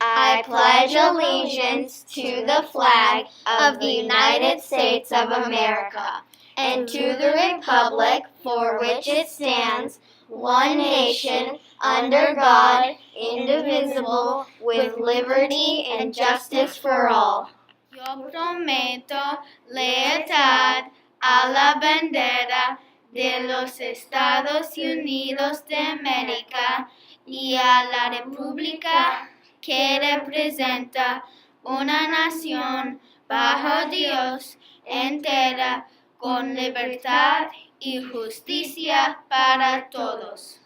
I pledge allegiance to the flag of the United States of America and to the republic for which it stands, one nation, under God, indivisible, with liberty and justice for all. Yo prometo lealtad a la bandera de los Estados Unidos de América y a la república que representa una nación bajo Dios entera con libertad y justicia para todos.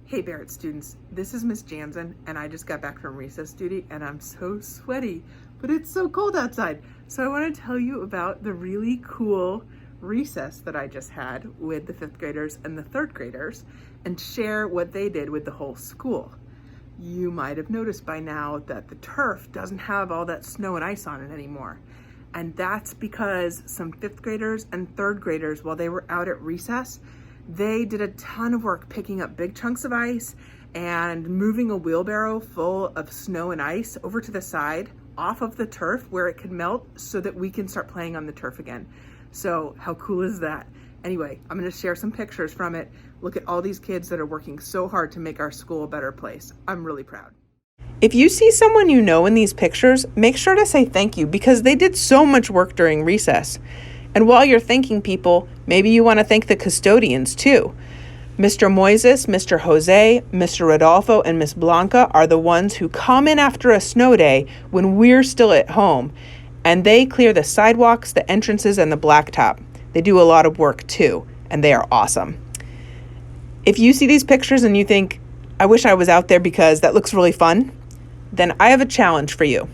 Hey Barrett students, this is Miss Jansen and I just got back from recess duty and I'm so sweaty, but it's so cold outside. So I want to tell you about the really cool recess that I just had with the 5th graders and the 3rd graders and share what they did with the whole school. You might have noticed by now that the turf doesn't have all that snow and ice on it anymore. And that's because some 5th graders and 3rd graders, while they were out at recess, they did a ton of work picking up big chunks of ice and moving a wheelbarrow full of snow and ice over to the side off of the turf where it could melt so that we can start playing on the turf again. So how cool is that? Anyway, I'm going to share some pictures from it. Look at all these kids that are working so hard to make our school a better place. I'm really proud. If you see someone you know in these pictures, make sure to say thank you because they did so much work during recess. And while you're thanking people, maybe you want to thank the custodians too. Mr. Moises, Mr. Jose, Mr. Rodolfo, and Miss Blanca are the ones who come in after a snow day when we're still at home, and they clear the sidewalks, the entrances, and the blacktop. They do a lot of work too, and they are awesome. If you see these pictures and you think, I wish I was out there because that looks really fun, then I have a challenge for you.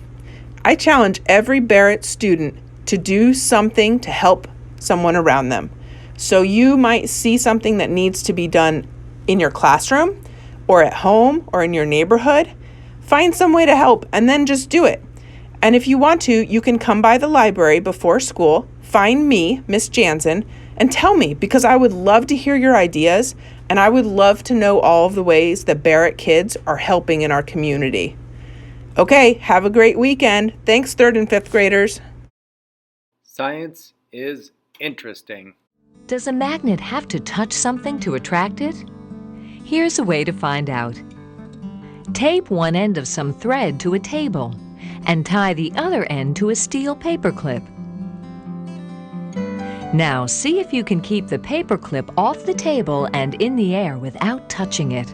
I challenge every Barrett student to do something to help someone around them. So you might see something that needs to be done in your classroom or at home or in your neighborhood. Find some way to help and then just do it. And if you want to, you can come by the library before school, find me, Miss Jansen, and tell me because I would love to hear your ideas and I would love to know all of the ways that Barrett kids are helping in our community. Okay, have a great weekend. Thanks, 3rd and 5th graders. Science is interesting. Does a magnet have to touch something to attract it? Here's a way to find out. Tape one end of some thread to a table and tie the other end to a steel paperclip. Now see if you can keep the paperclip off the table and in the air without touching it.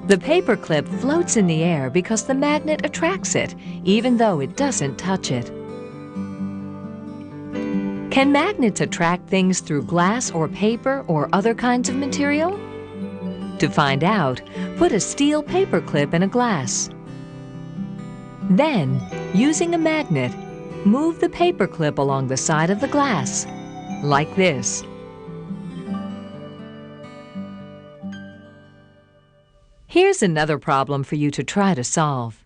The paperclip floats in the air because the magnet attracts it, even though it doesn't touch it. Can magnets attract things through glass or paper or other kinds of material? To find out, put a steel paperclip in a glass. Then, using a magnet, move the paperclip along the side of the glass, like this. Here's another problem for you to try to solve.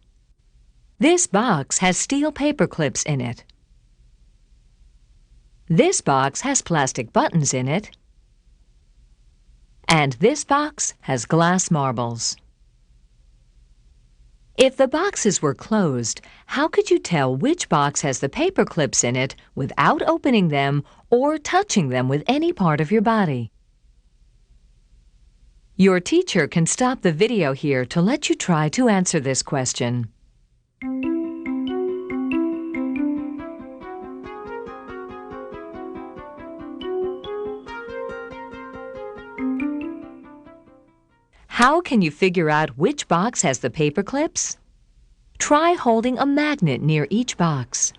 This box has steel paperclips in it. This box has plastic buttons in it. And this box has glass marbles. If the boxes were closed, how could you tell which box has the paperclips in it without opening them or touching them with any part of your body? Your teacher can stop the video here to let you try to answer this question. How can you figure out which box has the paperclips? Try holding a magnet near each box.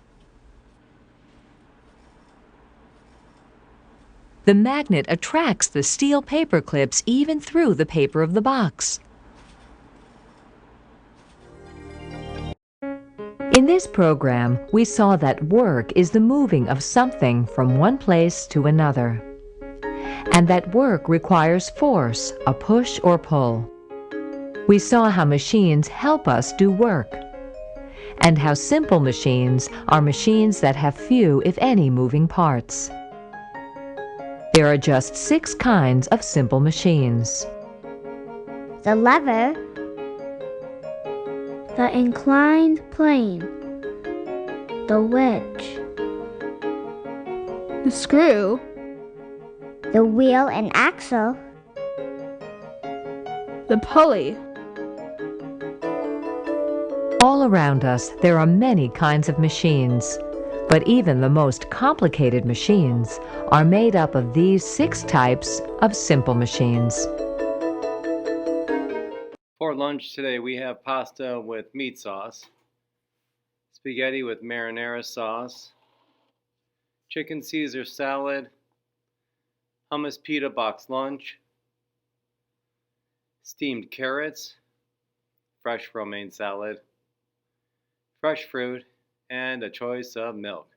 The magnet attracts the steel paperclips even through the paper of the box. In this program, we saw that work is the moving of something from one place to another, and that work requires force, a push or pull. We saw how machines help us do work, and how simple machines are machines that have few, if any, moving parts. There are just 6 kinds of simple machines. the lever, the inclined plane, the wedge, the screw, the wheel and axle, the pulley. All around us, there are many kinds of machines, but even the most complicated machines are made up of these 6 types of simple machines. For lunch today, we have pasta with meat sauce, spaghetti with marinara sauce, chicken Caesar salad, hummus pita box lunch, steamed carrots, fresh romaine salad, fresh fruit, and a choice of milk.